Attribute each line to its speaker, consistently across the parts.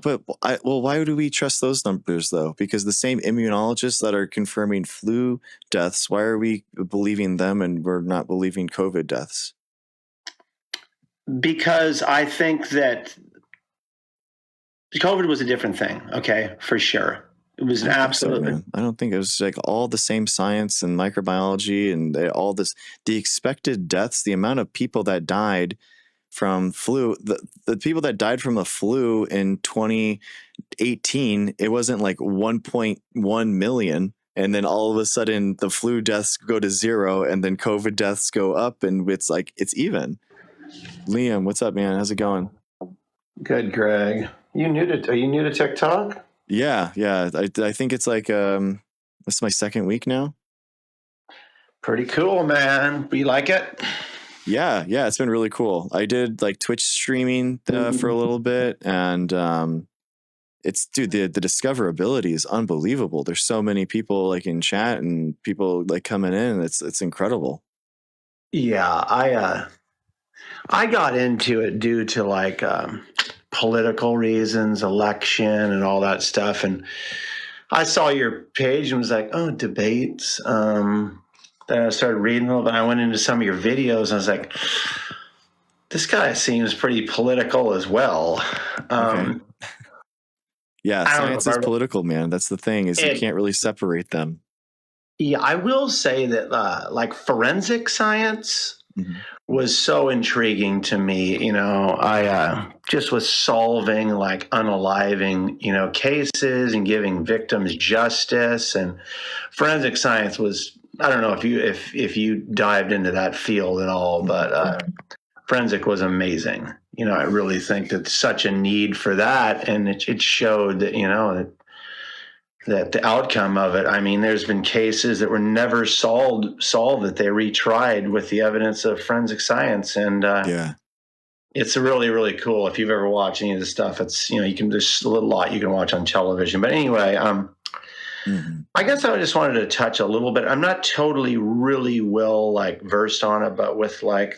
Speaker 1: But well, why do we trust those numbers though? Because the same immunologists that are confirming flu deaths, why are we believing them and we're not believing COVID deaths?
Speaker 2: Because I think that COVID was a different thing. Okay, for sure. It was an absolutely.
Speaker 1: So, I don't think it was like all the same science and microbiology and all this, the expected deaths, the amount of people that died from flu, the people that died from the flu in 2018, it wasn't like 1.1 million. And then all of a sudden the flu deaths go to 0 and then COVID deaths go up and it's like, it's even. Liam, what's up, man? How's it going?
Speaker 3: Good, Greg. Are you new to TikTok?
Speaker 1: Yeah. I think it's like this is my second week now.
Speaker 3: Pretty cool, man. You like it?
Speaker 1: Yeah, it's been really cool. I did like Twitch streaming for a little bit, and it's dude, the discoverability is unbelievable. There's so many people like in chat and people like coming in. It's incredible.
Speaker 3: Yeah, I got into it due to like political reasons, election, and all that stuff. And I saw your page and was like, oh, debates. Then I started reading a little bit. I went into some of your videos and I was like, this guy seems pretty political as well.
Speaker 1: Okay. Yeah, science is political, man. That's the thing, is you can't really separate them.
Speaker 3: Yeah, I will say that like forensic science was so intriguing to me. You know, I just was solving like unaliving, cases and giving victims justice. And forensic science was, I don't know if you dived into that field at all, but forensic was amazing. I really think that such a need for that, and it showed that that the outcome of it. I mean, there's been cases that were never solved that they retried with the evidence of forensic science, and it's really, really cool. If you've ever watched any of this stuff, it's there's a lot you can watch on television. But anyway, I guess I just wanted to touch a little bit. I'm not totally really well like versed on it, but with like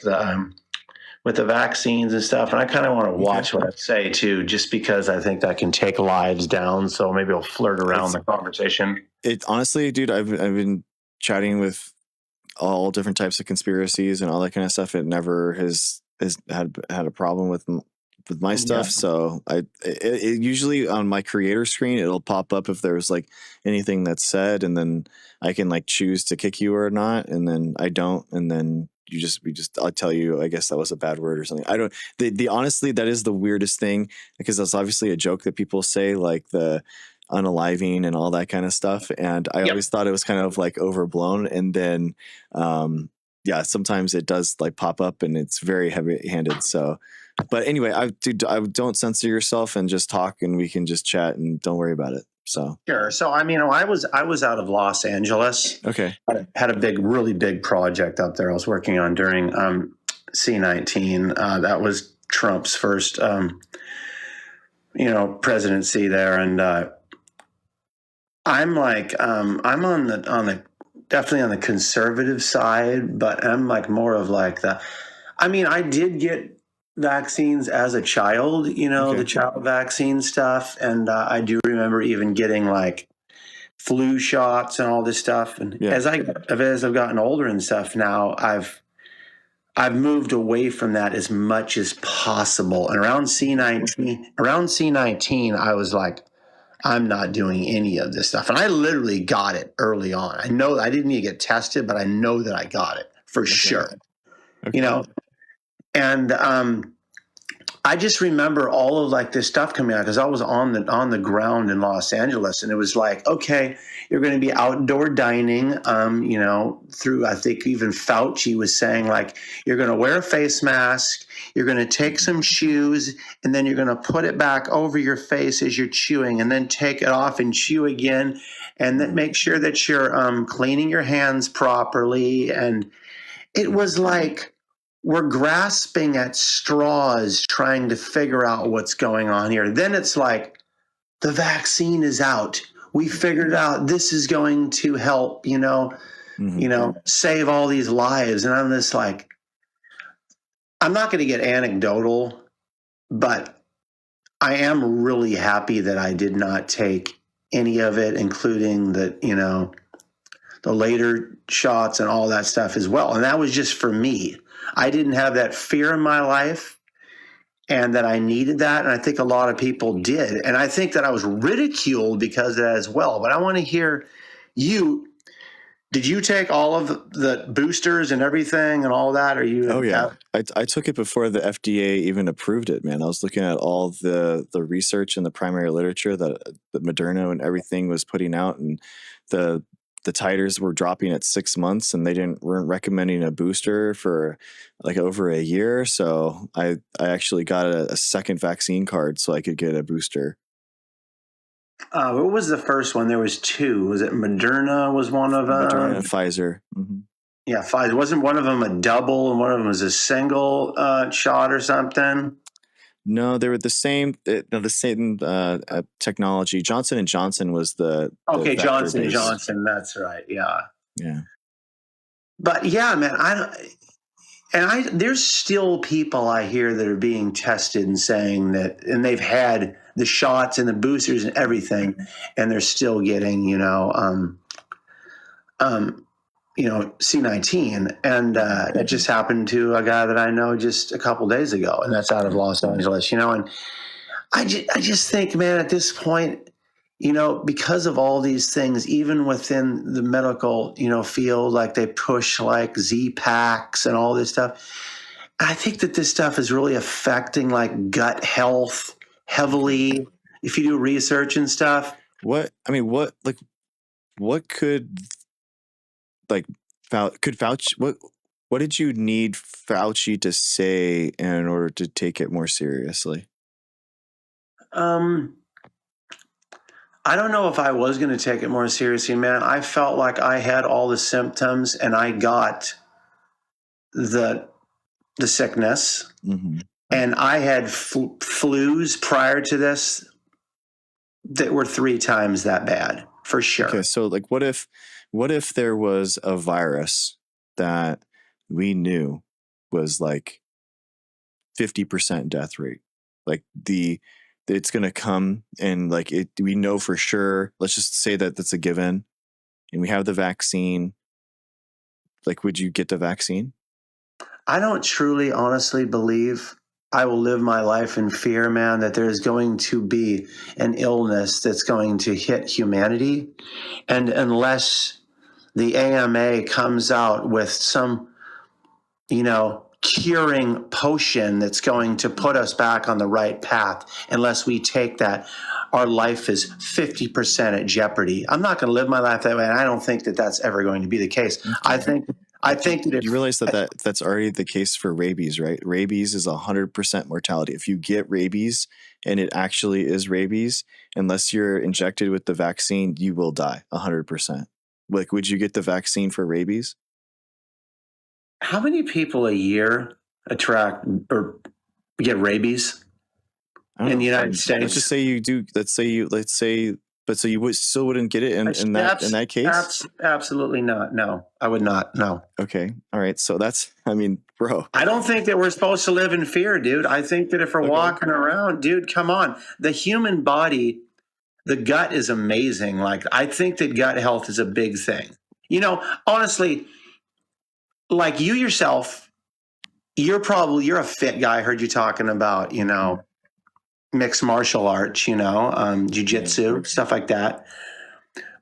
Speaker 3: with the vaccines and stuff, and I kind of want to watch what I say too, just because I think that can take lives down. So maybe I'll flirt around the conversation.
Speaker 1: It honestly, dude, I've been chatting with all different types of conspiracies and all that kind of stuff. It never has had a problem with my stuff. Yeah. So it usually on my creator screen, it'll pop up if there's like anything that's said, and then I can like choose to kick you or not, and then I don't, and then I'll tell you, I guess that was a bad word or something. I don't, honestly, that is the weirdest thing, because that's obviously a joke that people say, like the unaliving and all that kind of stuff. And I always thought it was kind of like overblown. And then, sometimes it does like pop up and it's very heavy handed. So, but anyway, I don't censor yourself and just talk, and we can just chat and don't worry about it. So
Speaker 3: sure. So I mean, I was out of Los Angeles.
Speaker 1: Okay.
Speaker 3: Had a really big project up there I was working on during C-19. That was Trump's first presidency there, and I'm like I'm on the definitely on the conservative side, but I'm like more of like I did get vaccines as a child, the child vaccine stuff. And I do remember even getting like flu shots and all this stuff. And as I've gotten older and stuff now, I've moved away from that as much as possible. And around C-19, I was like, I'm not doing any of this stuff. And I literally got it early on. I know I didn't need to get tested, but I know that I got it for sure. Okay. And I just remember all of like this stuff coming out, because I was on the ground in Los Angeles, and it was like, okay, you're going to be outdoor dining, through, I think even Fauci was saying like, you're going to wear a face mask, you're going to take some shoes, and then you're going to put it back over your face as you're chewing, and then take it off and chew again, and then make sure that you're cleaning your hands properly. And it was like, we're grasping at straws trying to figure out what's going on here. Then it's like, the vaccine is out. We figured out this is going to help, save all these lives. And I'm just like, I'm not going to get anecdotal, but I am really happy that I did not take any of it, including the, the later shots and all that stuff as well. And that was just for me. I didn't have that fear in my life, and that I needed that. And I think a lot of people did. And I think that I was ridiculed because of that as well. But I want to hear you. Did you take all of the boosters and everything and all that? Or you?
Speaker 1: Oh yeah, I took it before the FDA even approved it, man. I was looking at all the research and the primary literature that Moderna and everything was putting out, and the titers were dropping at 6 months, and they weren't recommending a booster for like over a year. So I actually got a second vaccine card so I could get a booster.
Speaker 3: What was the first one? There was two. Was it Moderna was one of them?
Speaker 1: Moderna and Pfizer. Mm-hmm.
Speaker 3: Yeah, Pfizer. Wasn't one of them a double and one of them was a single shot or something?
Speaker 1: No, they were the same. The same technology. Johnson and Johnson was the
Speaker 3: okay. Johnson and Johnson. That's right. Yeah.
Speaker 1: Yeah.
Speaker 3: But yeah, man, there's still people I hear that are being tested and saying that, and they've had the shots and the boosters and everything, and they're still getting, C-19. And it just happened to a guy that I know just a couple days ago, and that's out of Los Angeles, and I just think, man, at this point, because of all these things, even within the medical, field, like they push like Z-Packs and all this stuff. I think that this stuff is really affecting like gut health heavily. If you do research and stuff.
Speaker 1: What could Fauci, what did you need Fauci to say in order to take it more seriously?
Speaker 3: I don't know if I was going to take it more seriously, man. I felt like I had all the symptoms and I got the sickness. Mm-hmm. And I had flus prior to this that were 3 times that bad, for sure.
Speaker 1: Okay, so like what if there was a virus that we knew was like 50% death rate? Like it's going to come and like we know for sure, let's just say that that's a given, and we have the vaccine. Like, would you get the vaccine?
Speaker 3: I don't truly, honestly believe I will live my life in fear, man, that there's going to be an illness that's going to hit humanity. And unless the AMA comes out with some, curing potion that's going to put us back on the right path, unless we take that, our life is 50% at jeopardy. I'm not going to live my life that way, and I don't think that that's ever going to be the case. Okay. I think that
Speaker 1: you realize that's already the case for rabies, right? Rabies is 100% mortality. If you get rabies and it actually is rabies, unless you're injected with the vaccine, you will die 100%. Like, would you get the vaccine for rabies?
Speaker 3: How many people a year attract or get rabies in the United States?
Speaker 1: Let's just say you do. But so you still wouldn't get it in that case?
Speaker 3: Absolutely not. No, I would not. No.
Speaker 1: Okay. All right. So bro.
Speaker 3: I don't think that we're supposed to live in fear, dude. I think that if we're walking around, dude, come on. The human body, the gut is amazing. Like, I think that gut health is a big thing. Honestly, like you yourself, you're a fit guy. I heard you talking about, mixed martial arts, jiu-jitsu, stuff like that.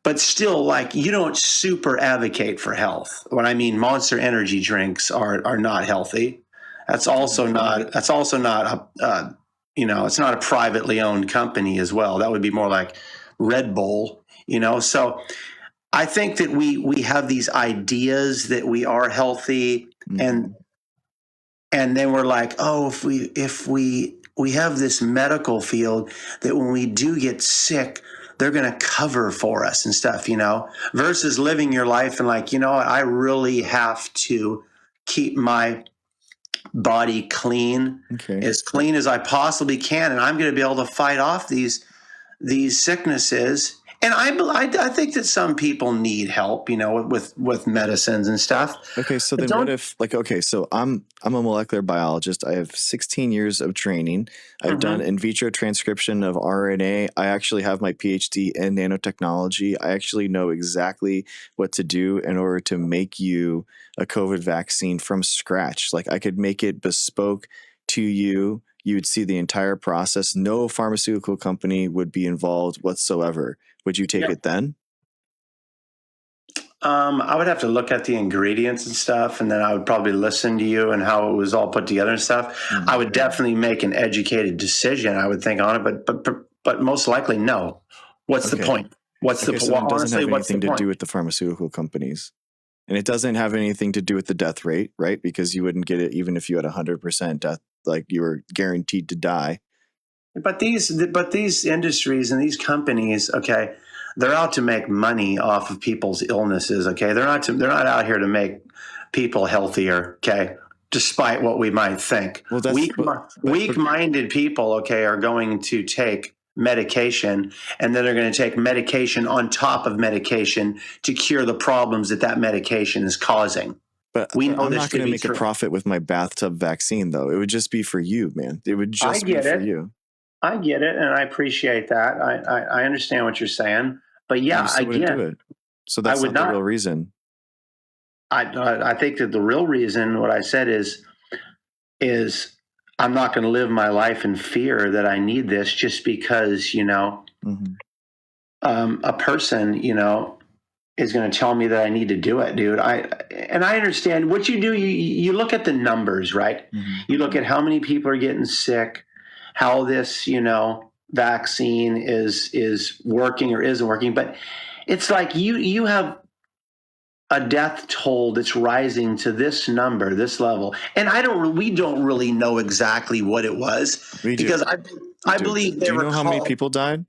Speaker 3: But still, like, you don't super advocate for health. What I mean, Monster energy drinks are not healthy. It's not a privately owned company as well. That would be more like Red Bull, So I think that we have these ideas that we are healthy, and then we're like, oh, if we have this medical field that when we do get sick, they're going to cover for us and stuff, versus living your life and like, I really have to keep my body clean, as clean as I possibly can. And I'm going to be able to fight off these sicknesses And I think that some people need help, with medicines and stuff.
Speaker 1: Okay, so then what if, like, okay, so I'm a molecular biologist. I have 16 years of training. I've done in vitro transcription of RNA. I actually have my PhD in nanotechnology. I actually know exactly what to do in order to make you a COVID vaccine from scratch. Like, I could make it bespoke to you. You would see the entire process. No pharmaceutical company would be involved whatsoever. Would you take it then?
Speaker 3: I would have to look at the ingredients and stuff, and then I would probably listen to you and how it was all put together and stuff. I would definitely make an educated decision, I would think, on it, but most likely no. What's the point? What's the point?
Speaker 1: So it doesn't have anything to do with the pharmaceutical companies. And it doesn't have anything to do with the death rate, right? Because you wouldn't get it even if you had 100% death, like you were guaranteed to die.
Speaker 3: But these industries and these companies, okay, they're out to make money off of people's illnesses. Okay, they're not out here to make people healthier. Okay, despite what we might think.
Speaker 1: Well,
Speaker 3: weak-minded people, okay, are going to take medication, and then they're going to take medication on top of medication to cure the problems that medication is causing.
Speaker 1: But I'm not going to make a profit with my bathtub vaccine, though. It would just be for you, man. It would just be for you.
Speaker 3: I get it, and I appreciate that. I understand what you're saying, but yeah, again,
Speaker 1: so that's not the real reason.
Speaker 3: I think that the real reason, what I said is I'm not going to live my life in fear that I need this just because a person is going to tell me that I need to do it, dude. I understand what you do. You look at the numbers, right? You look at how many people are getting sick, how this, vaccine is working or isn't working. But it's like you have a death toll that's rising to this number, this level. And we don't really know exactly what it was. Because I believe
Speaker 1: they were. Do you know how many people died?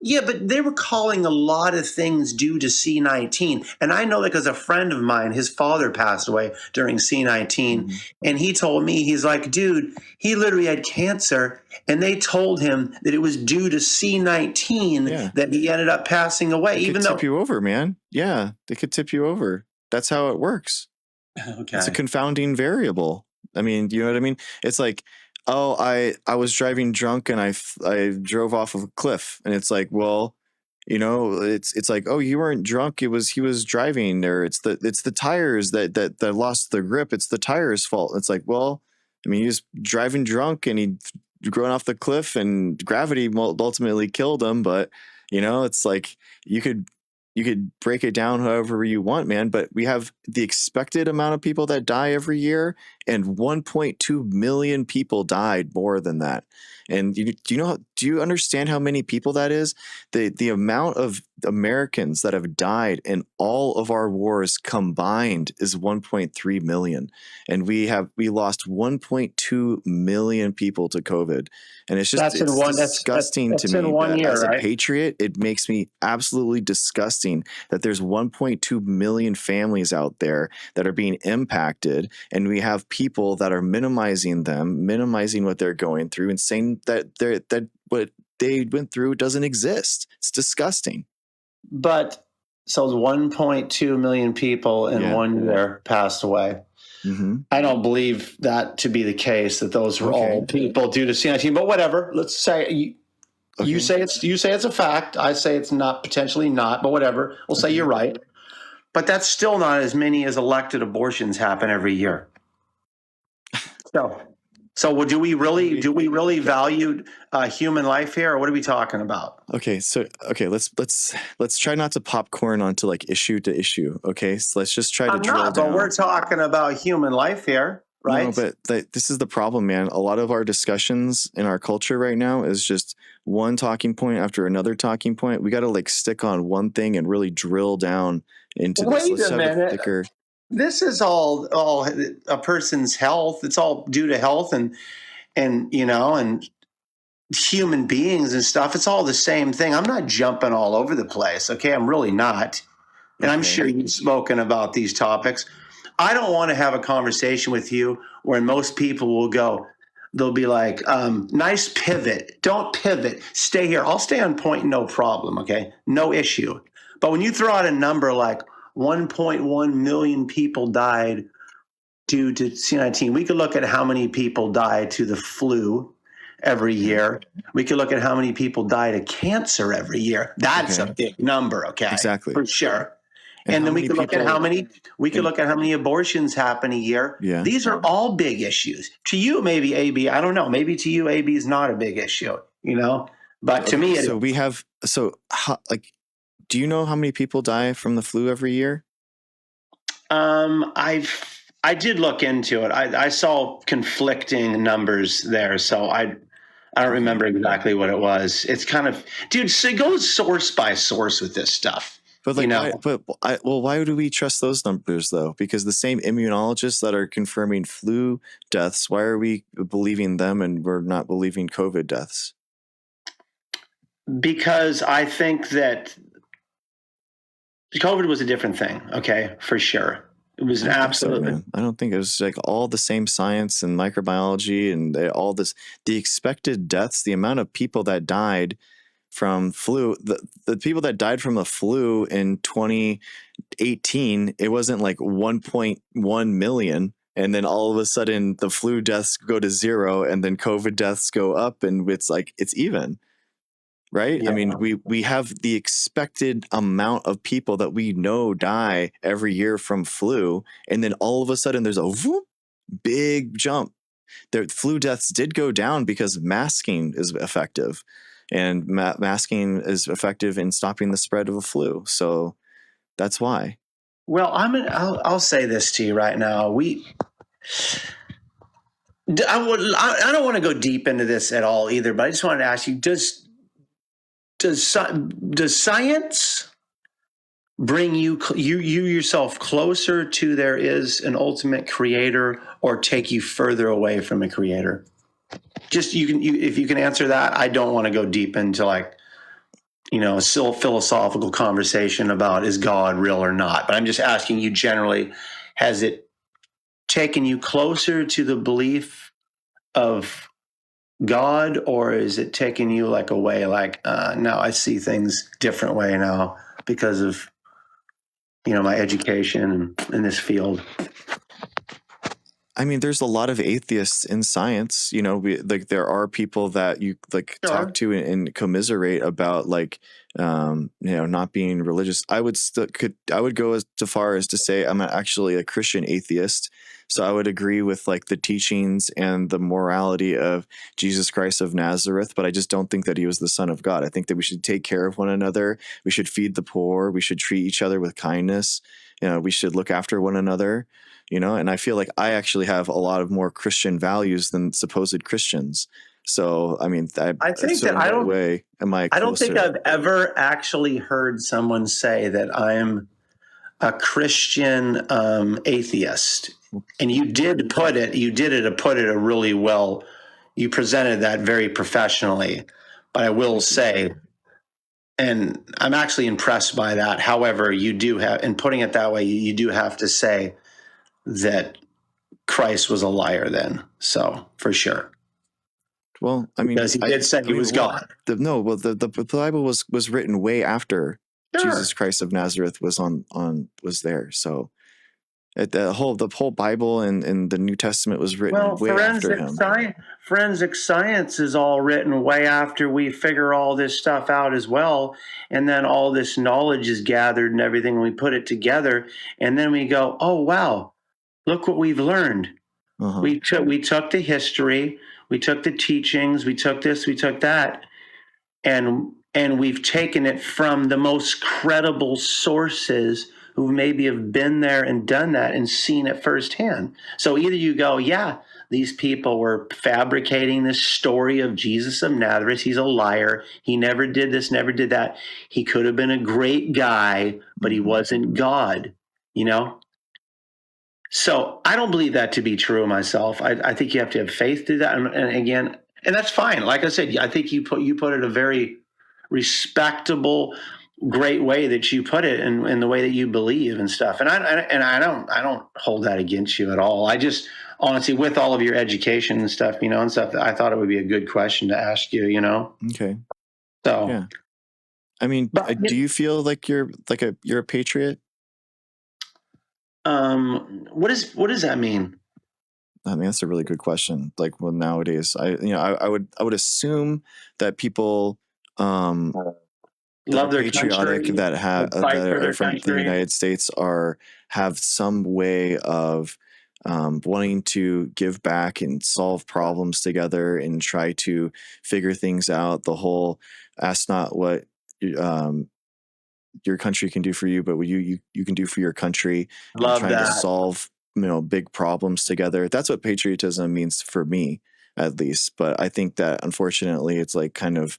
Speaker 3: Yeah, but they were calling a lot of things due to C-19. And I know that because a friend of mine, his father passed away during C-19. And he told me, he's like, dude, he literally had cancer. And they told him that it was due to C-19 that he ended up passing away.
Speaker 1: They could tip you over, man. Yeah, they could tip you over. That's how it works.
Speaker 3: Okay.
Speaker 1: It's a confounding variable. I mean, you know what I mean? It's like, oh, I was driving drunk and I drove off of a cliff, and it's like, well, it's like, oh, you weren't drunk. He was driving, or it's the tires that lost the grip. It's the tires' fault. It's like, well, I mean, he was driving drunk and he going off the cliff, and gravity ultimately killed him. But it's like you could break it down however you want, man. But we have the expected amount of people that die every year, and 1.2 million people died more than that. And do you understand how many people that is? The amount of Americans that have died in all of our wars combined is 1.3 million. And we lost 1.2 million people to COVID. And it's just disgusting to me.
Speaker 3: One year,
Speaker 1: as a patriot, it makes me absolutely disgusting that there's 1.2 million families out there that are being impacted, and we have people that are minimizing what they're going through, and saying that what they went through doesn't exist. It's disgusting.
Speaker 3: But so 1.2 million people in 1 year passed away. I don't believe that to be the case, that those were all people due to C-19, but whatever. Let's say you say it's a fact. I say it's not, potentially not, but whatever. We'll say you're right. But that's still not as many as elected abortions happen every year. So do we really value human life here, or what are we talking about?
Speaker 1: Let's try not to popcorn onto like issue to issue. Okay, so let's just try to drill down.
Speaker 3: But we're talking about human life here, right?
Speaker 1: No, but this is the problem, man. A lot of our discussions in our culture right now is just one talking point after another talking point. We got to like stick on one thing and really drill down into this.
Speaker 3: Wait a minute. This is all a person's health. It's all due to health and human beings and stuff. It's all the same thing. I'm not jumping all over the place. Okay. I'm really not. And I'm sure you've spoken about these topics. I don't want to have a conversation with you where most people will go, they'll be like, nice pivot. Don't pivot. Stay here. I'll stay on point, no problem, okay? No issue. But when you throw out a number like 1.1 million people died due to C-19, we could look at how many people die to the flu every year. We could look at how many people die to cancer every year. That's a big number, okay?
Speaker 1: Exactly.
Speaker 3: For sure. And then we could look at how many abortions happen a year.
Speaker 1: Yeah.
Speaker 3: These are all big issues. To you, maybe AB, I don't know. Maybe to you, AB is not a big issue, you know. But to me,
Speaker 1: do you know how many people die from the flu every year?
Speaker 3: I did look into it. I saw conflicting numbers there, so I don't remember exactly what it was. It's kind of, dude. So it goes source by source with this stuff.
Speaker 1: But why do we trust those numbers though? Because the same immunologists that are confirming flu deaths, why are we believing them and we're not believing COVID deaths?
Speaker 3: Because I think that COVID was a different thing. Okay, for sure. It was an absolute.
Speaker 1: I don't think it was like all the same science and microbiology and all this. The expected deaths, the amount of people that died from flu, the people that died from the flu in 2018, it wasn't like 1.1 million. And then all of a sudden the flu deaths go to 0 and then COVID deaths go up and it's like, it's even, right? Yeah. I mean, we have the expected amount of people that we know die every year from flu. And then all of a sudden there's a big jump. The flu deaths did go down because masking is effective. And masking is effective in stopping the spread of a flu. So that's why.
Speaker 3: Well, I'll say this to you right now. I don't want to go deep into this at all either, but I just wanted to ask you, does science bring you yourself closer to there is an ultimate creator or take you further away from a creator? Just if you can answer that. I don't want to go deep into a still philosophical conversation about is God real or not. But I'm just asking you generally, has it taken you closer to the belief of God, or is it taking you away? Now I see things different way now because of my education in this field.
Speaker 1: I mean, there's a lot of atheists in science, there are people that you talk to and commiserate about not being religious. I would go as far as to say I'm actually a Christian atheist. So I would agree with the teachings and the morality of Jesus Christ of Nazareth, but I just don't think that he was the Son of God. I think that we should take care of one another. We should feed the poor. We should treat each other with kindness. We should look after one another. And I feel like I actually have a lot of more Christian values than supposed Christians. So, I mean, I think that I don't
Speaker 3: think I've ever actually heard someone say that I'm a Christian atheist. And you did put it a really well. You presented that very professionally, but I will say, and I'm actually impressed by that. However, you do have, and putting it that way, you do have to say that Christ was a liar then. So for sure.
Speaker 1: Well, I mean,
Speaker 3: because he did say he was God.
Speaker 1: The Bible was written way after Jesus Christ of Nazareth was there. So the whole Bible and the New Testament was written way after him.
Speaker 3: Forensic science is all written way after we figure all this stuff out as well. And then all this knowledge is gathered and everything. We put it together and then we go, oh, wow. Look what we've learned. Uh-huh. We took the history, we took the teachings, we took this, we took that, and we've taken it from the most credible sources who maybe have been there and done that and seen it firsthand. So either you go, yeah, these people were fabricating this story of Jesus of Nazareth. He's a liar. He never did this, never did that. He could have been a great guy, but he wasn't God, So I don't believe that to be true myself. I think you have to have faith through that. And again, and that's fine. Like I said, I think you put it a very respectable, great way that you put it in the way that you believe and stuff. And I don't hold that against you at all.
Speaker 2: honestly, with all of your education and stuff, I thought it would be a good question to ask you,
Speaker 1: Okay.
Speaker 2: So,
Speaker 1: Yeah. I mean,
Speaker 2: but,
Speaker 1: do you feel like you're a patriot?
Speaker 2: what does that mean?
Speaker 1: I mean, that's a really good question. Like, well, nowadays, I would assume that people that
Speaker 2: Love
Speaker 1: are
Speaker 2: their
Speaker 1: patriotic,
Speaker 2: country,
Speaker 1: that
Speaker 2: fight for
Speaker 1: are
Speaker 2: their
Speaker 1: from the
Speaker 2: country.
Speaker 1: United States have some way of wanting to give back and solve problems together and try to figure things out. The whole ask not what your country can do for you, but what you can do for your country, and
Speaker 2: Love
Speaker 1: trying to
Speaker 2: that.
Speaker 1: solve big problems together. That's what patriotism means for me, at least. But I think that unfortunately it's like kind of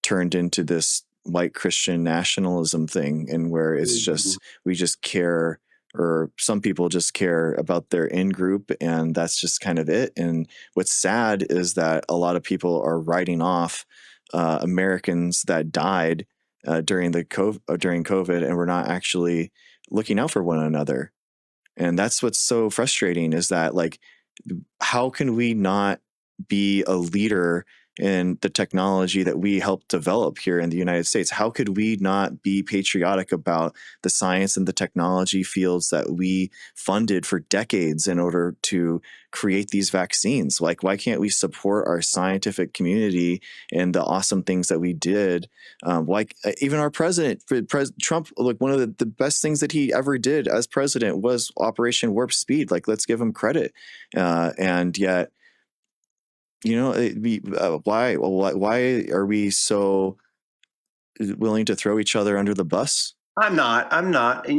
Speaker 1: turned into this white Christian nationalism thing, and where it's just we just care, or some people just care about their in group, and that's just kind of it. And what's sad is that a lot of people are writing off Americans that died during COVID, and we're not actually looking out for one another. And that's what's so frustrating, is that, like, how can we not be a leader in the technology that we helped develop here in the United States? How could we not be patriotic about the science and the technology fields that we funded for decades in order to create these vaccines? Like, why can't we support our scientific community and the awesome things that we did? Like, even our president, Trump, like, one of the best things that he ever did as president was Operation Warp Speed. Like, let's give him credit. And yet, why are we so willing to throw each other under the bus?
Speaker 3: I'm not. And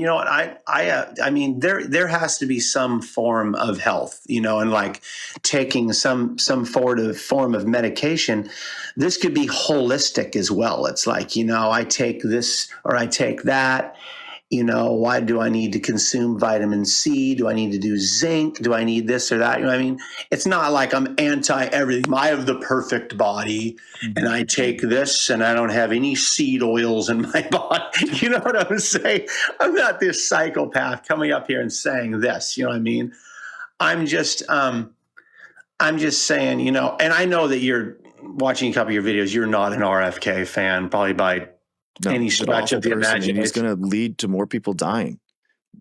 Speaker 3: you know what? I mean, there has to be some form of health, and like taking some form of medication. This could be holistic as well. It's like, I take this or I take that. Why do I need to consume vitamin C? Do I need to do zinc? Do I need this or that? I mean, it's not like I'm anti everything. I have the perfect body and I take this and I don't have any seed oils in my body. You know what I'm saying? I'm not this psychopath coming up here and saying this. You know what I mean? I'm just saying, and I know that you're watching a couple of your videos. You're not an RFK fan, probably by any stretch of the imagination.
Speaker 1: He's going to lead to more people dying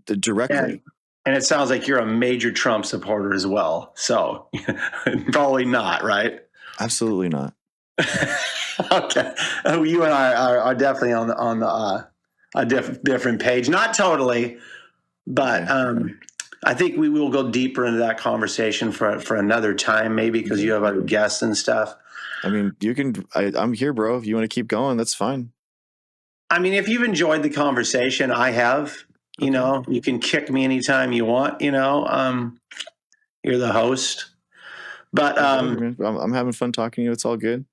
Speaker 1: directly.
Speaker 3: And it sounds like you're a major Trump supporter as well. So probably not, right?
Speaker 1: Absolutely not.
Speaker 3: Okay. You and I are definitely on a different page. Not totally, but I think we will go deeper into that conversation for another time, maybe, because you have other guests and stuff.
Speaker 1: I mean, you can. I'm here, bro. If you want to keep going, that's fine.
Speaker 3: I mean, if you've enjoyed the conversation, I have. Okay. You can kick me anytime you want. You're the host. But
Speaker 1: I'm having fun talking to you. It's all good.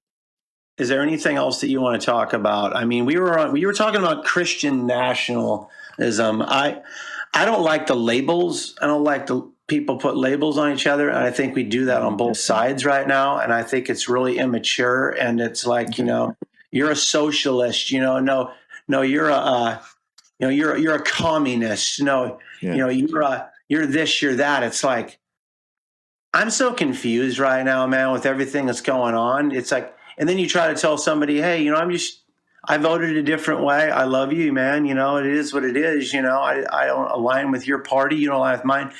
Speaker 3: Is there anything else that you want to talk about? I mean, we were talking about Christian nationalism. I don't like the labels. I don't like the people put labels on each other, and I think we do that on both sides right now. And I think it's really immature. And it's like, you're a socialist. No, you're a you're a communist. You're this, you're that. It's like, I'm so confused right now, man, with everything that's going on. It's like, and then you try to tell somebody, hey, I voted a different way. I love you, man. It is what it is. I don't align with your party. You don't align with mine.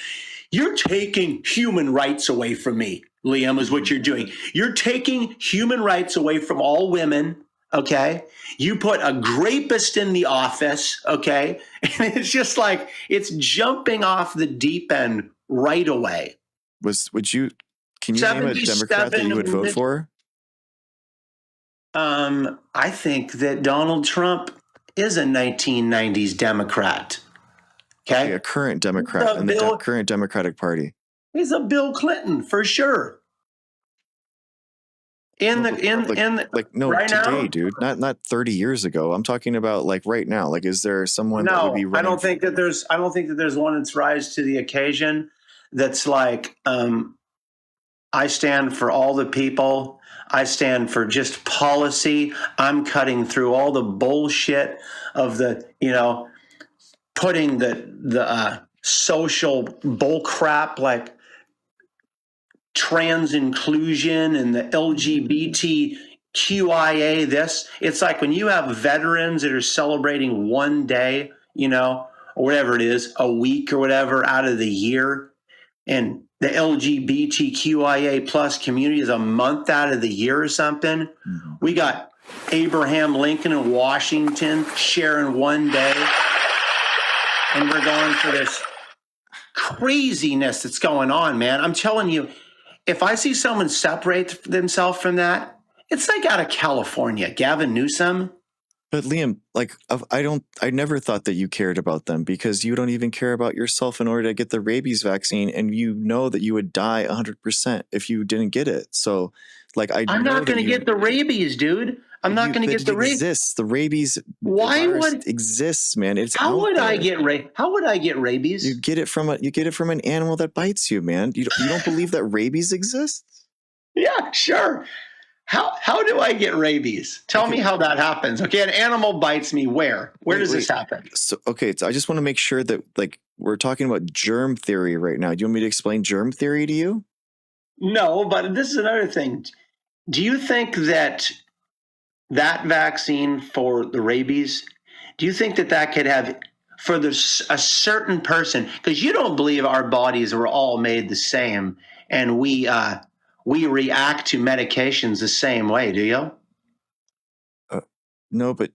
Speaker 3: You're taking human rights away from me, Liam, is what you're doing. You're taking human rights away from all women. Okay. You put a rapist in the office. Okay. And it's just like, it's jumping off the deep end right away.
Speaker 1: Can you name a Democrat that you would vote for?
Speaker 3: I think that Donald Trump is a 1990s Democrat. Okay.
Speaker 1: A current Democrat in the current Democratic Party.
Speaker 3: He's a Bill Clinton for sure.
Speaker 1: No,
Speaker 3: right
Speaker 1: today,
Speaker 3: now,
Speaker 1: dude, not 30 years ago. I'm talking about like right now. Like, is there someone that would be running?
Speaker 3: I don't think that there's one that's rise to the occasion. That's like, I stand for all the people. I stand for just policy. I'm cutting through all the bullshit of the, putting the social bull crap, like trans inclusion and the LGBTQIA this. It's like when you have veterans that are celebrating one day, you know, or whatever it is, a week or whatever out of the year, and the LGBTQIA plus community is a month out of the year or something. We got Abraham Lincoln in Washington sharing one day, and we're going for this craziness that's going on, man. I'm telling you, if I see someone separate themselves from that, it's like out of California, Gavin Newsom.
Speaker 1: But Liam, like, I never thought that you cared about them, because you don't even care about yourself in order to get the rabies vaccine. And you know that you would die 100% if you didn't get it. So like, I'm
Speaker 3: not going to get the rabies, dude. I'm not going to get the rabies.
Speaker 1: Exists. The rabies.
Speaker 3: Why would
Speaker 1: exists, man? It's
Speaker 3: how would
Speaker 1: there.
Speaker 3: I get How would I get rabies?
Speaker 1: You get it from an animal that bites you, man. You don't believe that rabies exists?
Speaker 3: Yeah, sure. How do I get rabies? Tell me how that happens. Okay, an animal bites me. Where does this happen?
Speaker 1: So I just want to make sure that, like, we're talking about germ theory right now. Do you want me to explain germ theory to you?
Speaker 3: No, but this is another thing. Do you think that vaccine for the rabies, do you think that could have for a certain person? Because you don't believe our bodies were all made the same, and we react to medications the same way, do you?
Speaker 1: No, but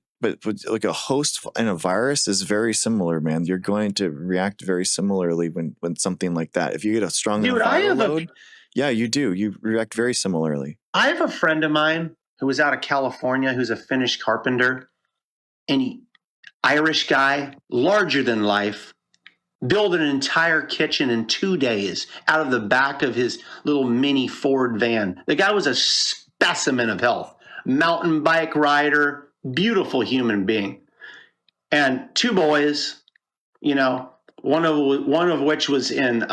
Speaker 1: like a host and a virus is very similar, man. You're going to react very similarly when something like that. If you get a strong enough viral load, yeah, you do. You react very similarly.
Speaker 3: I have a friend of mine who was out of California, who's a Finnish carpenter, and Irish guy, larger than life, built an entire kitchen in 2 days out of the back of his little mini Ford van. The guy was a specimen of health, mountain bike rider, beautiful human being. And 2 boys, you know, one of which was in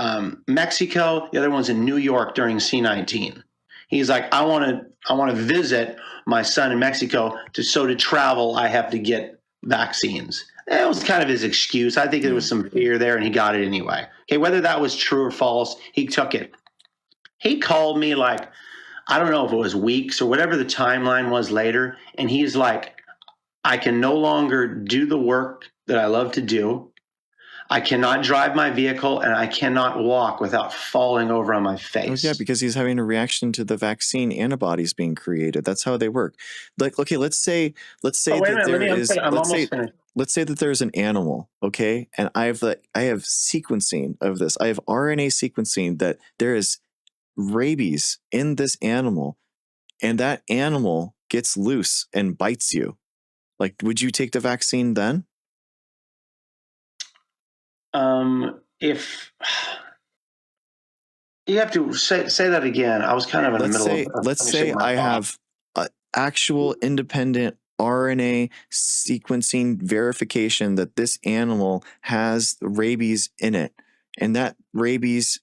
Speaker 3: Mexico, the other one's in New York during C-19. He's like, I want to visit my son in Mexico. To travel, I have to get vaccines. That was kind of his excuse. I think there was some fear there, and he got it anyway. Okay, whether that was true or false, he took it. He called me, like, I don't know if it was weeks or whatever the timeline was later, and he's like, I can no longer do the work that I love to do. I cannot drive my vehicle, and I cannot walk without falling over on my face.
Speaker 1: Oh, yeah, because he's having a reaction to the vaccine antibodies being created. That's how they work. Like, okay, let's say let's say that there's an animal, okay, and I have sequencing of this. I have RNA sequencing that there is rabies in this animal, and that animal gets loose and bites you. Like, would you take the vaccine then?
Speaker 3: If you have to say that again, I was kind of in the middle of.
Speaker 1: Let's say I have actual independent RNA sequencing verification that this animal has rabies in it, and that rabies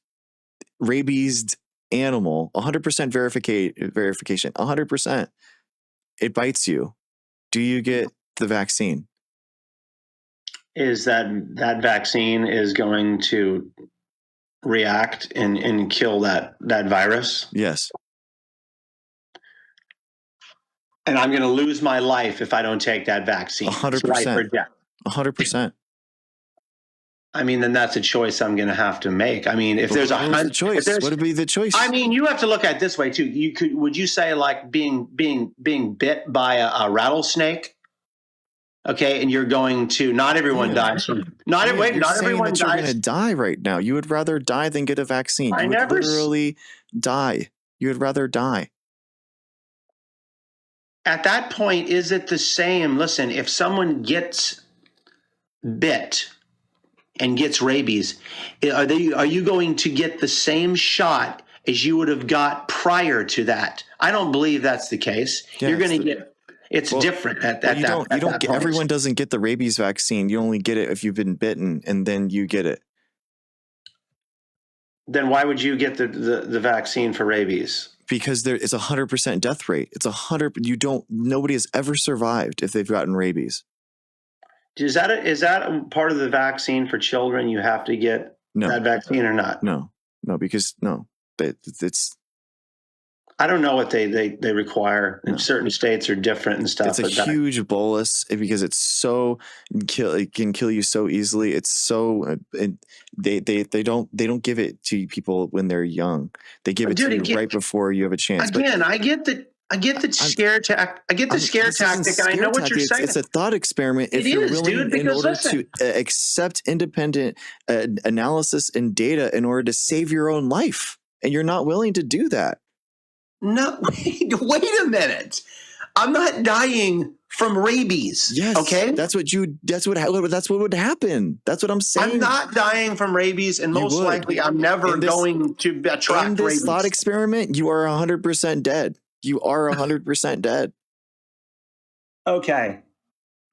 Speaker 1: animal, 100% verification, 100%, it bites you. Do you get the vaccine?
Speaker 3: Is that vaccine is going to react and kill that virus?
Speaker 1: Yes.
Speaker 3: And I'm going to lose my life if I don't take that vaccine.
Speaker 1: 100%. 100%.
Speaker 3: I mean, then that's a choice I'm going to have to make. I mean, if there's a
Speaker 1: choice, what would be the choice?
Speaker 3: I mean, you have to look at it this way too. Would you say, like, being bit by a rattlesnake? Okay, and you're going to. Not everyone dies. Not everyone dies.
Speaker 1: You're going to die right now. You would rather die than get a vaccine. You would literally die. You would rather die.
Speaker 3: At that point, is it the same? Listen, if someone gets bit and gets rabies, are you going to get the same shot as you would have got prior to that? I don't believe that's the case. Yeah, you're going to get. It's different at that.
Speaker 1: Everyone doesn't get the rabies vaccine. You only get it if you've been bitten, and then you get it.
Speaker 3: Then why would you get the vaccine for rabies?
Speaker 1: Because it's 100% death rate. It's 100. Nobody has ever survived if they've gotten rabies.
Speaker 3: Is that part of the vaccine for children? You have to get that vaccine or not?
Speaker 1: No, because no. It's
Speaker 2: I don't know what they require.
Speaker 1: No.
Speaker 2: Certain states are different and stuff.
Speaker 1: It's a huge bolus because it can kill you so easily. It's so they don't give it to people when they're young. They give it to you right before you have a chance.
Speaker 3: Again, I get the scare tactic. I get the scare tactic, and I know what you're saying.
Speaker 1: It's a thought experiment. If you're willing, in order to accept independent analysis and data in order to save your own life, and you're not willing to do that.
Speaker 3: No, wait a minute. I'm not dying from rabies.
Speaker 1: Yes. Okay. That's what would happen. That's what I'm saying.
Speaker 3: I'm not dying from rabies, and most likely I'm never going to attract
Speaker 1: in this
Speaker 3: rabies.
Speaker 1: Thought experiment, you are 100% dead. You are 100% dead.
Speaker 3: Okay.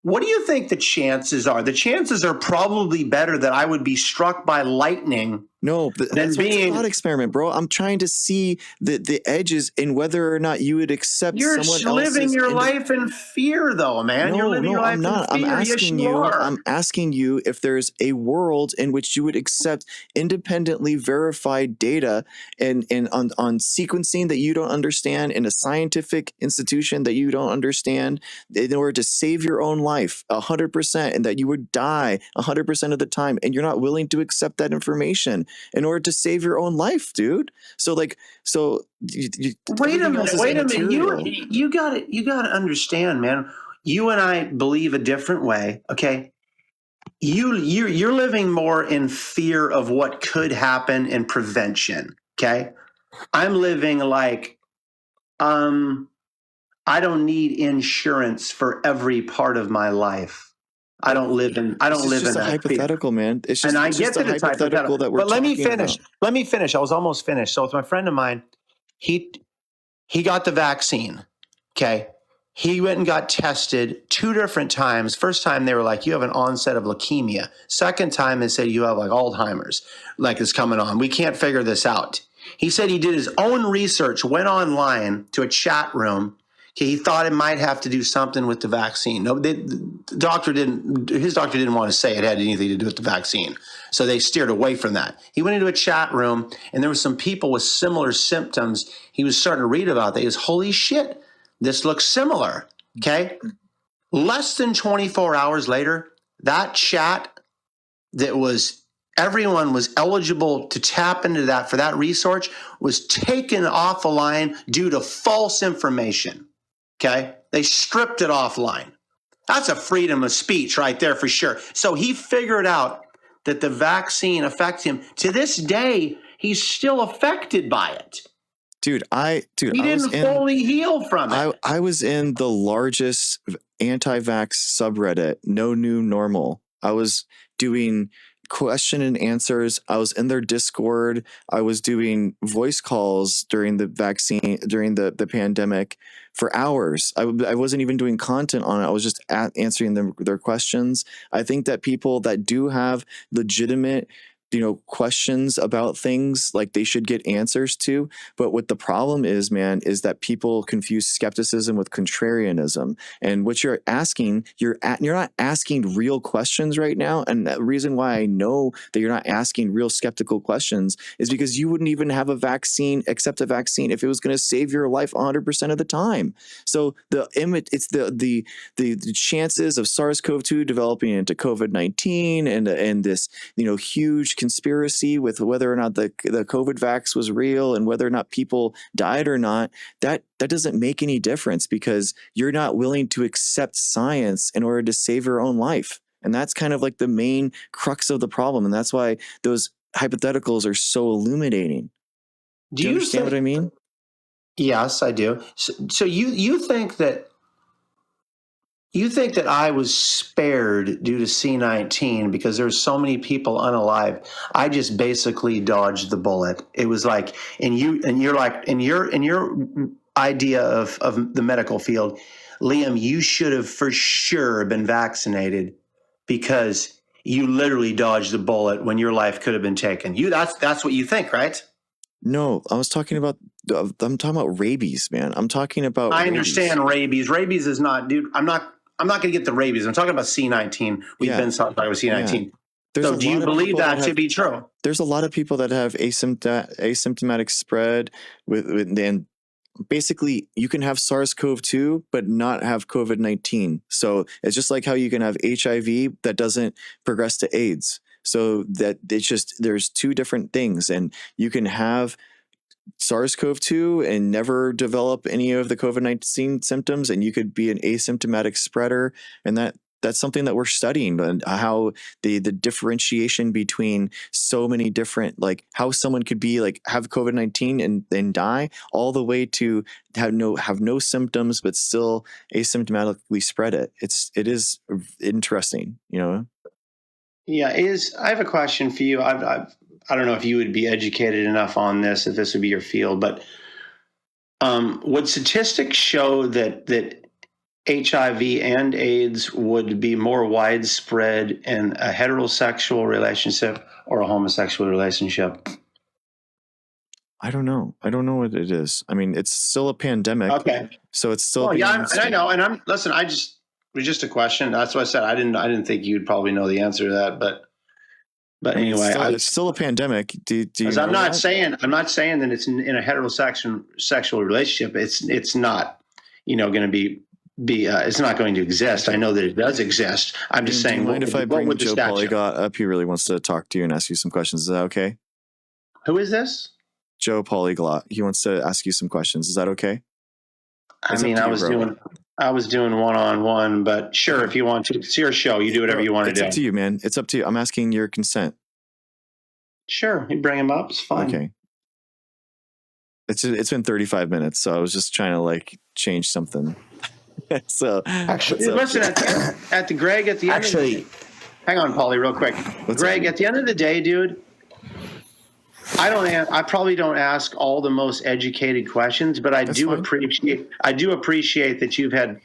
Speaker 3: What do you think the chances are? The chances are probably better that I would be struck by lightning.
Speaker 1: No, that's a thought experiment, bro. I'm trying to see the edges in whether or not you would accept someone else's.
Speaker 3: You're living your life in fear, though, man. You're living your life in fear.
Speaker 1: I'm asking you if there's a world in which you would accept independently verified data and on sequencing that you don't understand in a scientific institution that you don't understand in order to save your own life 100%, and that you would die 100% of the time, and you're not willing to accept that information in order to save your own life, dude. So wait a minute.
Speaker 3: You got to understand, man. You and I believe a different way. Okay. You're living more in fear of what could happen and prevention. Okay. I'm living like, I don't need insurance for every part of my life. I don't live in
Speaker 1: that hypothetical, man. It's just,
Speaker 3: and I
Speaker 1: it's
Speaker 3: get
Speaker 1: just
Speaker 3: that
Speaker 1: a
Speaker 3: it's
Speaker 1: hypothetical that we're
Speaker 3: But let me
Speaker 1: talking
Speaker 3: finish.
Speaker 1: about.
Speaker 3: Let me finish. I was almost finished. So with my friend of mine, he got the vaccine. Okay. He went and got tested 2 different times. First time they were like, you have an onset of leukemia. Second time they said you have like Alzheimer's, like it's coming on. We can't figure this out. He said he did his own research, went online to a chat room. Okay, he thought it might have to do something with the vaccine. No, his doctor didn't want to say it had anything to do with the vaccine. So they steered away from that. He went into a chat room, and there were some people with similar symptoms. He was starting to read about that. He was, holy shit, this looks similar. Okay. Less than 24 hours later, that chat that was everyone was eligible to tap into that for that research was taken off the line due to false information. Okay. They stripped it offline. That's a freedom of speech right there for sure. So he figured out that the vaccine affects him. To this day, he's still affected by it.
Speaker 1: Dude, he
Speaker 3: didn't fully heal from it.
Speaker 1: I was in the largest anti-vax subreddit, No New Normal. I was doing question and answers. I was in their Discord. I was doing voice calls during the the pandemic for hours. I wasn't even doing content on it. I was just answering their questions. I think that people that do have legitimate questions about things, like, they should get answers to. But what the problem is, man, is that people confuse skepticism with contrarianism. And what you're asking, you're not asking real questions right now. And the reason why I know that you're not asking real skeptical questions is because you wouldn't even have accept a vaccine if it was going to save your life 100% of the time. So it's the chances of SARS-CoV-2 developing into COVID-19 and this huge conspiracy with whether or not the COVID vax was real and whether or not people died or not, that doesn't make any difference, because you're not willing to accept science in order to save your own life. And that's kind of like the main crux of the problem. And that's why those hypotheticals are so illuminating. Do you understand what I mean?
Speaker 3: Yes, I do. So you think that I was spared due to C-19 because there's so many people unalive. I just basically dodged the bullet. It was like, in your idea of the medical field, Liam, you should have for sure been vaccinated because you literally dodged the bullet when your life could have been taken. That's what you think, right?
Speaker 1: No, I'm talking about rabies, man. I'm talking about
Speaker 3: I understand rabies. Rabies is not, dude, I'm not going to get the rabies. I'm talking about C-19. We've been talking about C-19. So do you believe that to be true?
Speaker 1: There's a lot of people that have asymptomatic spread and basically you can have SARS-CoV-2 but not have COVID-19. So it's just like how you can have HIV that doesn't progress to AIDS. So that it's just, there's two different things, and you can have SARS-CoV-2 and never develop any of the COVID-19 symptoms, and you could be an asymptomatic spreader, and that's something that we're studying, and how the differentiation between so many different, like how someone could be like have COVID-19 and then die, all the way to have no symptoms but still asymptomatically spread it. It is interesting, you know.
Speaker 2: Yeah, I have a question for you. I don't know if you would be educated enough on this, if this would be your field, but would statistics show that HIV and AIDS would be more widespread in a heterosexual relationship or a homosexual relationship?
Speaker 1: I don't know what it is. I mean, it's still a pandemic.
Speaker 2: Okay.
Speaker 1: So it's still.
Speaker 2: Well, yeah, and I know. And listen, it was just a question. That's what I said. I didn't think you'd probably know the answer to that, but anyway,
Speaker 1: it's still a pandemic. Do you
Speaker 2: I'm not saying that it's in a heterosexual relationship. It's not, going to be it's not going to exist. I know that it does exist. I'm just saying.
Speaker 1: Do you mind if I bring Joe Polyglot up? He really wants to talk to you and ask you some questions. Is that okay?
Speaker 2: Who is this?
Speaker 1: Joe Polyglot. He wants to ask you some questions. Is that okay?
Speaker 2: I was doing one-on-one, but sure, if you want to, it's your show. You do whatever you want to do.
Speaker 1: It's up to you, man. It's up to you. I'm asking your consent.
Speaker 2: Sure, you bring him up. It's fine.
Speaker 1: Okay. It's been 35 minutes, so I was just trying to like change something. So
Speaker 2: actually, listen at the Greg at the end. Actually, hang on, Paulie, real quick. Greg, at the end of the day, dude, I probably don't ask all the most educated questions, but I do appreciate that you've had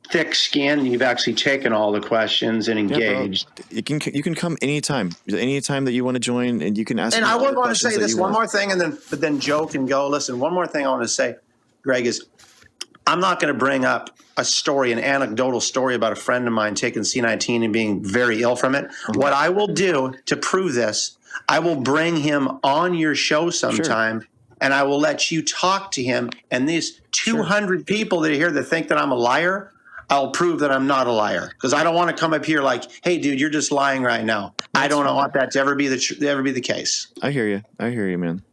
Speaker 2: thick skin and you've actually taken all the questions and engaged.
Speaker 1: Yeah, you can come anytime that you want to join, and you can ask.
Speaker 2: And I would want to say this one more thing, but then Joe can go. Listen, one more thing I want to say, Greg, is I'm not going to bring up an anecdotal story about a friend of mine taking C19 and being very ill from it. Mm-hmm. What I will do to prove this, I will bring him on your show sometime, and I will let you talk to him. And these 200 people that are here that think that I'm a liar, I'll prove that I'm not a liar, because I don't want to come up here like, "Hey, dude, you're just lying right now." I don't want that to ever be the case.
Speaker 1: I hear you, man.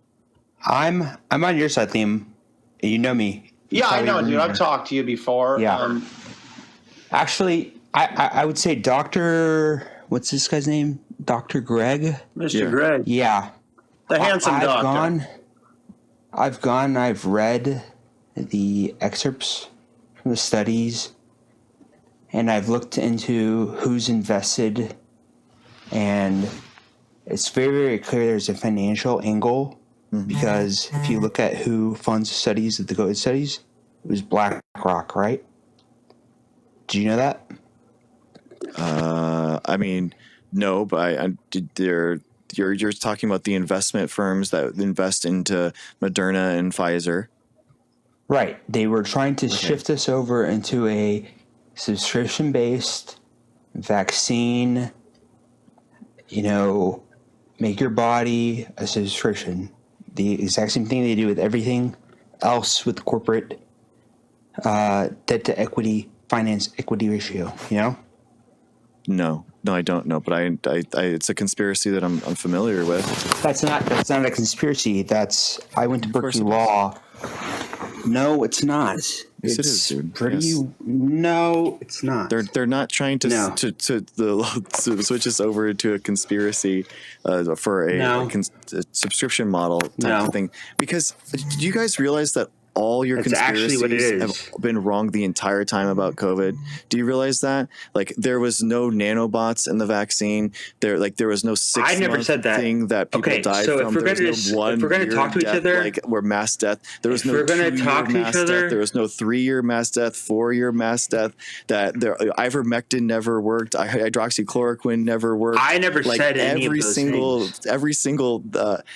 Speaker 4: I'm on your side, Liam. You know me.
Speaker 2: Yeah, I know, dude. I've talked to you before.
Speaker 4: Yeah. Actually, I would say Dr. What's this guy's name? Dr. Greg?
Speaker 2: Mr. Greg.
Speaker 4: Yeah.
Speaker 2: The handsome doctor.
Speaker 4: I've read the excerpts from the studies, and I've looked into who's invested, and it's very, very clear there's a financial angle. Mm-hmm. Because if you look at who funds the studies, the COVID studies, it was BlackRock, right? Do you know that?
Speaker 1: I mean, no, but you're talking about the investment firms that invest into Moderna and Pfizer.
Speaker 4: Right. They were trying to shift us over into a subscription-based vaccine, make your body a subscription. The exact same thing they do with everything else with corporate debt to equity, finance equity ratio,
Speaker 1: No, I don't know, but I it's a conspiracy that I'm familiar with.
Speaker 4: That's not a conspiracy. I went to Berkeley Law. No, it's not.
Speaker 1: Yes, it is, dude.
Speaker 4: Pretty. Yes. No, it's not.
Speaker 1: They're not trying to switch us over to a conspiracy for a subscription model type of thing. Because do you guys realize that all your conspiracies have been wrong the entire time about COVID? Do you realize that? Like, there was no nanobots in the vaccine. There was no 6
Speaker 4: I never said that
Speaker 1: thing that people died from. There was no 1
Speaker 4: if we're going to talk to each other,
Speaker 1: where mass death. There was no 2-year mass death. There was no 3-year mass death, 4-year mass death. Ivermectin never worked. Hydroxychloroquine never worked.
Speaker 4: I never said any of those things.
Speaker 1: Every single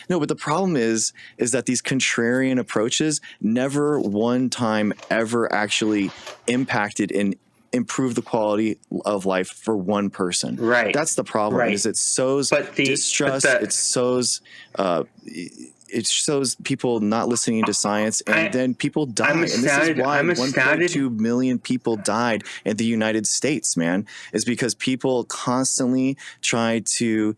Speaker 1: no, but the problem is that these contrarian approaches never one time ever actually impacted in improve the quality of life for one person.
Speaker 4: Right.
Speaker 1: That's the problem.
Speaker 4: Right.
Speaker 1: Is it sows distrust. It shows people not listening to science, and then people die. And this is why 1.2 million people died in the United States, man, is because people constantly try to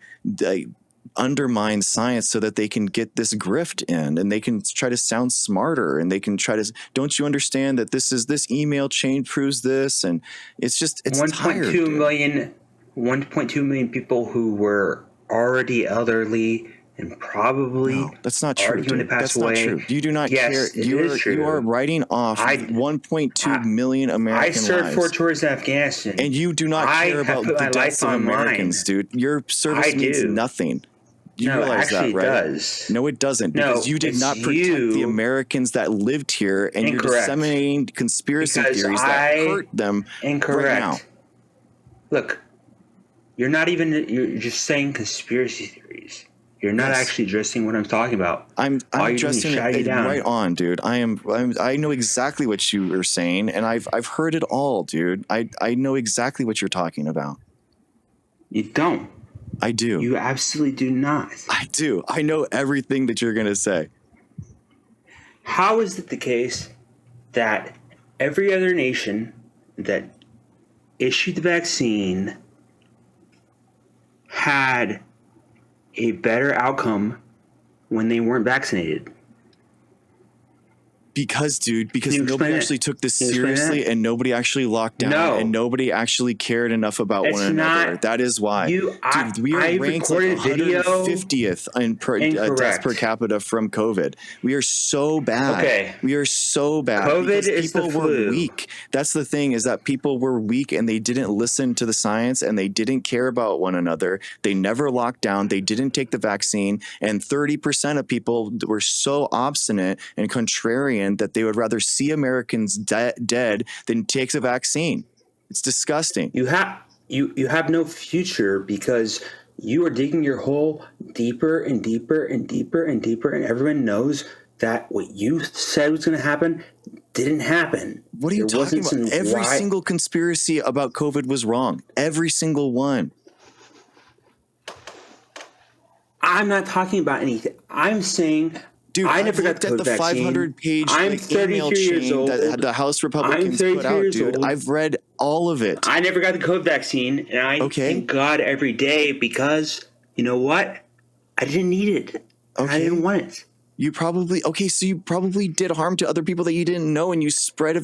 Speaker 1: undermine science so that they can get this grift in, and they can try to sound smarter, and they can try to, don't you understand that this email chain proves this? And it's
Speaker 4: 1.2 million people who were already elderly and probably
Speaker 1: that's not true.
Speaker 4: Dude. That's not true.
Speaker 1: You do not care. You are writing off 1.2 million American lives.
Speaker 4: I served 4 tours in Afghanistan,
Speaker 1: and you do not care about the deaths of Americans, dude. Your service means nothing. You realize that, right?
Speaker 4: Does.
Speaker 1: No, it doesn't, because you did not protect the Americans that lived here, and you're disseminating conspiracy theories that hurt them right now.
Speaker 4: Look, you're just saying conspiracy theories. You're not actually addressing what I'm talking about.
Speaker 1: I'm addressing it right on, dude. I know exactly what you are saying, and I've heard it all, dude. I know exactly what you're talking about.
Speaker 4: You don't.
Speaker 1: I do.
Speaker 4: You absolutely do not.
Speaker 1: I do. I know everything that you're going to say.
Speaker 4: How is it the case that every other nation that issued the vaccine had a better outcome when they weren't vaccinated?
Speaker 1: Because nobody actually took this seriously, and nobody actually locked down, and nobody actually cared enough about one another. That is why. We are ranked like 150th in deaths per capita from COVID. We are so bad.
Speaker 4: Okay.
Speaker 1: We are so bad.
Speaker 4: COVID is the flu.
Speaker 1: People were weak. That's the thing, is that people were weak, and they didn't listen to the science, and they didn't care about one another. They never locked down. They didn't take the vaccine, and 30% of people were so obstinate and contrarian that they would rather see Americans dead than take the vaccine. It's disgusting.
Speaker 4: You have no future because you are digging your hole deeper and deeper and deeper and deeper, and everyone knows that what you said was going to happen didn't happen.
Speaker 1: What are you talking about? Every single conspiracy about COVID was wrong. Every single one.
Speaker 4: I'm not talking about anything. I'm saying...
Speaker 1: Dude, I never looked at the 500-page email chain that the House Republicans put out, dude. I've read all of it.
Speaker 4: I never got the COVID vaccine, and I thank God every day because, you know what? I didn't need it. Okay. I didn't want it.
Speaker 1: So you probably did harm to other people that you didn't know, and you spread a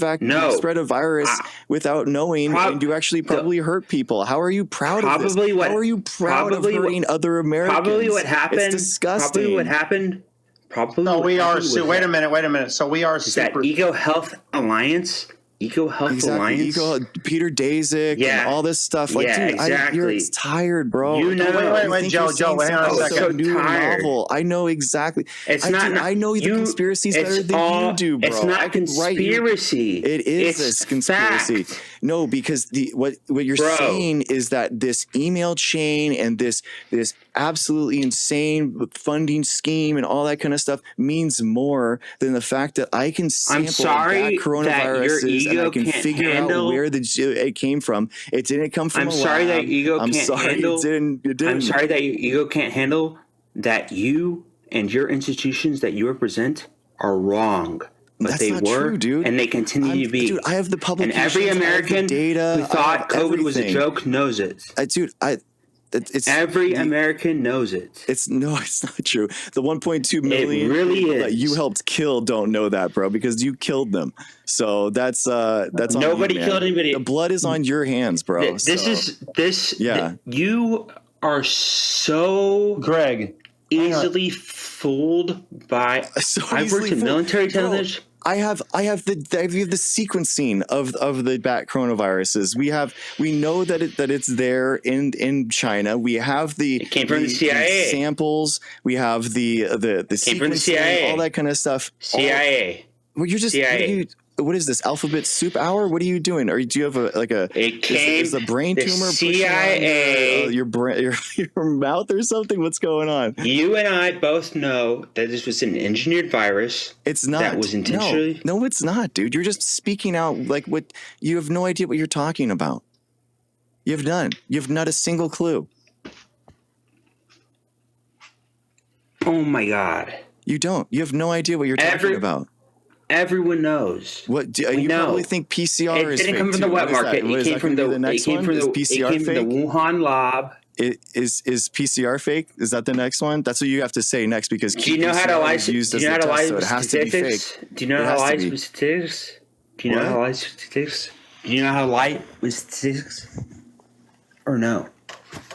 Speaker 1: spread a virus without knowing, and you actually probably hurt people. How are you proud of this? How are you proud of hurting other Americans?
Speaker 4: Probably what happened.
Speaker 1: It's disgusting.
Speaker 4: Probably what happened.
Speaker 2: We are. Wait a minute. So we are super.
Speaker 4: That Eco Health Alliance. Peter
Speaker 1: Daszak and all this stuff. Like, dude,
Speaker 4: exactly.
Speaker 1: You're tired, bro.
Speaker 2: Wait, Joe, hang on a second.
Speaker 1: So new novel. I know exactly. I know the conspiracies better than you do, bro.
Speaker 4: It's not conspiracy.
Speaker 1: It is a conspiracy.
Speaker 4: Fact.
Speaker 1: No, because what you're saying is that this email chain and this absolutely insane funding scheme and all that kind of stuff means more than the fact that I can sample back coronaviruses and I can figure out where it came from. It didn't come from a lab.
Speaker 4: I'm sorry that your ego can't handle.
Speaker 1: It didn't.
Speaker 4: I'm sorry that your ego can't handle that you and your institutions that you represent are wrong. But
Speaker 1: that's
Speaker 4: they
Speaker 1: not
Speaker 4: were,
Speaker 1: true, dude.
Speaker 4: And they continue to be.
Speaker 1: Dude, I have the publications.
Speaker 4: And every American
Speaker 1: data,
Speaker 4: who thought COVID was a joke knows it. Every American knows it.
Speaker 1: It's not true. The 1.2 million that you helped kill don't know that, bro, because you killed them. So that's on
Speaker 4: nobody
Speaker 1: you,
Speaker 4: killed anybody.
Speaker 1: The blood is on your hands, bro.
Speaker 4: You are so easily fooled by. I've worked in military intelligence.
Speaker 1: I have the sequencing of the bat coronaviruses. We know that it's there in China. We have
Speaker 4: it came from the CIA
Speaker 1: samples. We have the sequencing, all that kind of stuff.
Speaker 4: CIA.
Speaker 1: Well, you're just
Speaker 4: CIA.
Speaker 1: what is this alphabet soup hour? What are you doing? Or do you have is the brain tumor
Speaker 5: CIA,
Speaker 1: your brain, your mouth or something? What's going on?
Speaker 5: You and I both know that this was an engineered virus.
Speaker 1: It's not.
Speaker 5: That was intentionally.
Speaker 1: No, it's not, dude. You're just speaking out like what you have no idea what you're talking about. You have none. You have not a single clue.
Speaker 5: Oh my God.
Speaker 1: You don't. You have no idea what you're talking about.
Speaker 5: Everyone knows.
Speaker 1: What you probably think PCR is fake.
Speaker 5: It didn't come from the wet market. It came from the Wuhan lab.
Speaker 1: Is PCR fake? Is that the next one? That's what you have to say next because
Speaker 5: do you know how to lie? Do you know how to lie with statistics? Do you know how to lie with statistics? Do you know how to lie with statistics? Do you know how to lie with statistics? Or no?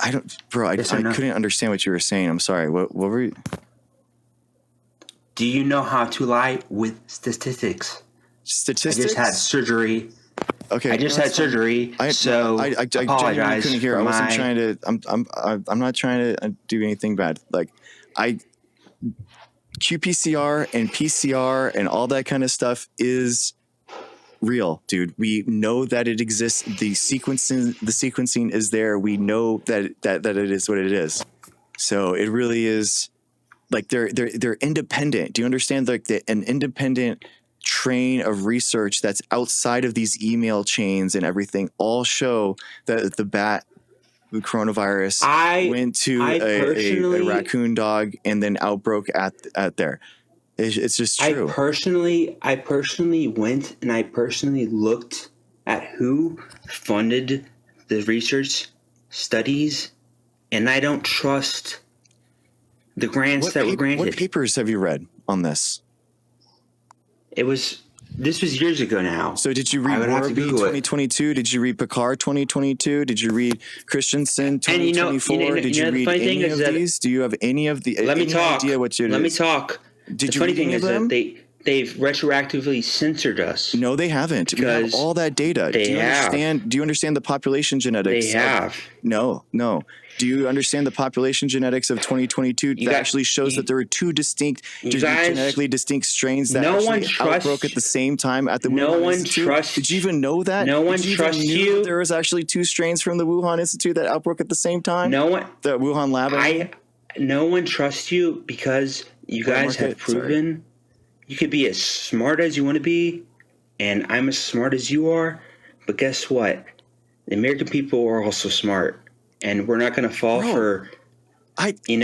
Speaker 1: I don't, bro. I couldn't understand what you were saying. I'm sorry. What were you?
Speaker 5: Do you know how to lie with statistics?
Speaker 1: Statistics?
Speaker 5: I just had surgery.
Speaker 1: Okay.
Speaker 5: I just had surgery. I apologize.
Speaker 1: Couldn't hear. I wasn't trying to. I'm not trying to do anything bad. Like, qPCR and PCR and all that kind of stuff is real, dude. We know that it exists. The sequencing is there. We know that it is what it is. So it really is. Like they're independent. Do you understand? Like an independent train of research that's outside of these email chains and everything all show that the coronavirus went to a raccoon dog and then outbroke at there. It's just true.
Speaker 5: I personally went and I personally looked at who funded the research studies, and I don't trust the grants that were granted.
Speaker 1: What papers have you read on this?
Speaker 5: This was years ago now.
Speaker 1: So did you read Warby 2022? Did you read Picard 2022? Did you read Christensen 2024? Did you read any of these? Do you have any of the?
Speaker 5: Let me talk.
Speaker 1: Idea what it is?
Speaker 5: Let me talk.
Speaker 1: Did
Speaker 5: the
Speaker 1: you
Speaker 5: funny
Speaker 1: read
Speaker 5: thing
Speaker 1: any
Speaker 5: is
Speaker 1: of them?
Speaker 5: that they've retroactively censored us.
Speaker 1: No, they haven't. We have all that data. Do you understand the population genetics?
Speaker 5: They have.
Speaker 1: No. Do you understand the population genetics of 2022 that actually shows that there were two distinct, genetically distinct strains that outbroke at the same time at the Wuhan Institute? Did you even know that?
Speaker 5: No one trusts you.
Speaker 1: There was actually two strains from the Wuhan Institute that outbroke at the same time? The Wuhan lab?
Speaker 5: No one trusts you because you guys have proven you could be as smart as you want to be, and I'm as smart as you are, but guess what? The American people are also smart. And we're not going to fall for, you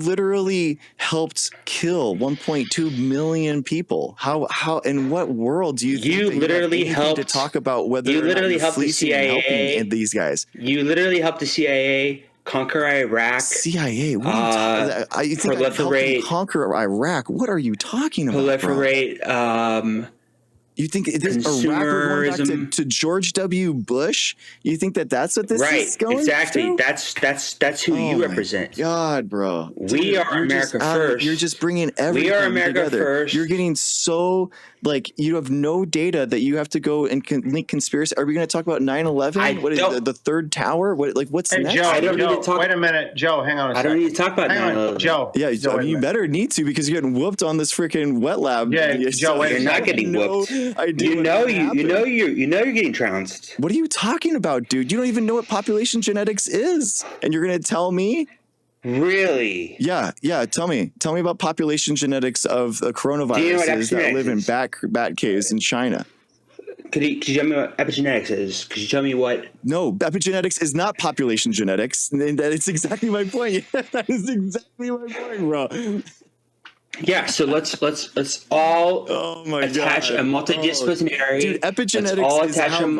Speaker 5: literally
Speaker 1: helped kill 1.2 million people. How in what world do you think
Speaker 5: you literally helped
Speaker 1: to talk about whether
Speaker 5: you literally
Speaker 1: helped the CIA and these guys?
Speaker 5: You literally helped the CIA conquer Iraq.
Speaker 1: CIA? What are you talking? You think I helped conquer Iraq? What are you talking about?
Speaker 5: Proliferate.
Speaker 1: You think this Iraq going back to George W. Bush? You think that's what this is going
Speaker 5: exactly.
Speaker 1: to?
Speaker 5: That's who you represent.
Speaker 1: God, bro.
Speaker 5: We are America first.
Speaker 1: You're just bringing everything together. We are America first. You're getting so you have no data that you have to go and link conspiracy. Are we going to talk about 9/11? What is the third tower? What's next?
Speaker 2: Joe, I don't need to talk. Wait a minute, Joe. Hang on a second.
Speaker 5: I don't need to talk about 9/11.
Speaker 2: Joe.
Speaker 1: Yeah, you better need to because you're getting whooped on this freaking wet lab.
Speaker 2: Yeah, Joe.
Speaker 5: You're not getting whooped. You're getting trounced.
Speaker 1: What are you talking about, dude? You don't even know what population genetics is, and you're going to tell me?
Speaker 5: Really?
Speaker 1: Yeah. Tell me about population genetics of coronaviruses that live in bat caves in China.
Speaker 5: Could you tell me what epigenetics is? Could you tell me what?
Speaker 1: No, epigenetics is not population genetics. And that's exactly my point. That is exactly my point, bro.
Speaker 5: Yeah, so let's all attach a multidisciplinary.
Speaker 1: Dude, epigenetics is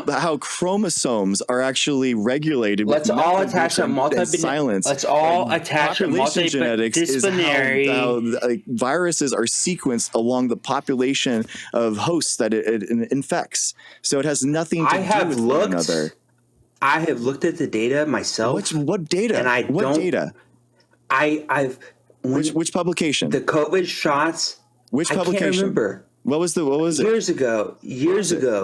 Speaker 1: how chromosomes are actually regulated.
Speaker 5: Let's all attach a multidisciplinary. Let's all attach a multidisciplinary.
Speaker 1: How viruses are sequenced along the population of hosts that it infects. So it has nothing to do with one another.
Speaker 5: I have looked at the data myself.
Speaker 1: What data? And what data? Which publication?
Speaker 5: The COVID shots.
Speaker 1: Which publication?
Speaker 5: I can't remember.
Speaker 1: What was it?
Speaker 5: Years ago,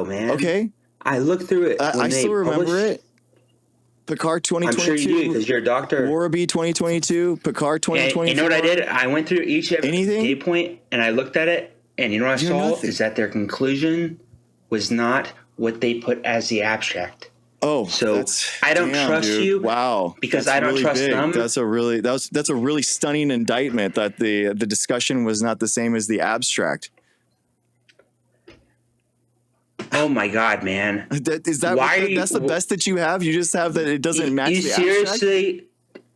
Speaker 5: man.
Speaker 1: Okay.
Speaker 5: I looked through it.
Speaker 1: I still remember it. Picard 2022.
Speaker 5: I'm sure you do because you're a doctor.
Speaker 1: Warby 2022. Picard 2022.
Speaker 5: You know what I did? I went through each data point and I looked at it And you know what I saw is that their conclusion was not what they put as the abstract.
Speaker 1: Oh,
Speaker 5: so I don't trust you.
Speaker 1: Wow,
Speaker 5: because I don't
Speaker 1: really
Speaker 5: trust
Speaker 1: big.
Speaker 5: them.
Speaker 1: That's a really stunning indictment that the discussion was not the same as the abstract.
Speaker 5: Oh my God, man!
Speaker 1: That's the best that you have? You just have that it doesn't match the abstract?
Speaker 5: Seriously?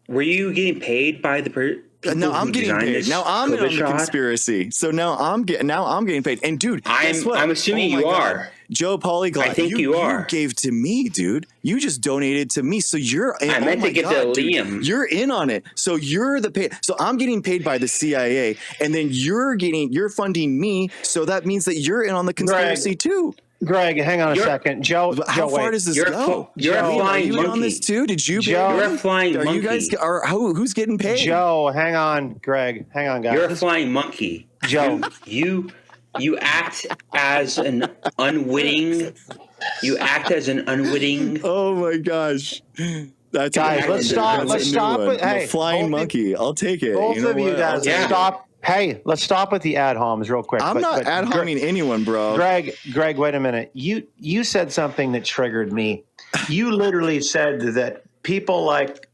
Speaker 5: Were you getting paid by the people
Speaker 1: no, I'm getting paid. Now I'm in on the conspiracy. So now I'm getting paid. And dude,
Speaker 5: I'm assuming you are.
Speaker 1: Joe Polyglot.
Speaker 5: I think you are.
Speaker 1: You gave to me, dude. You just donated to me. So you're in.
Speaker 5: I meant to get to Liam.
Speaker 1: You're in on it. So you're the pay. So I'm getting paid by the CIA, and then you're funding me. So that means that you're in on the conspiracy too.
Speaker 2: Greg, hang on a second. Joe,
Speaker 1: how far does this go?
Speaker 5: You're a flying monkey.
Speaker 1: On this too? Did you?
Speaker 2: Joe,
Speaker 5: you're a flying monkey.
Speaker 1: You guys who's getting paid?
Speaker 2: Joe, hang on. Greg, hang on, guys.
Speaker 5: You're a flying monkey.
Speaker 2: Joe,
Speaker 5: you act as an unwitting. You act as an unwitting.
Speaker 1: Oh my gosh. That's
Speaker 2: guys, let's stop. Let's stop with
Speaker 1: a flying monkey. I'll take it.
Speaker 2: Both of you guys, stop. Hey, let's stop with the ad homs real quick.
Speaker 1: I'm not ad homing anyone, bro.
Speaker 2: Greg, wait a minute. You said something that triggered me. You literally said that people like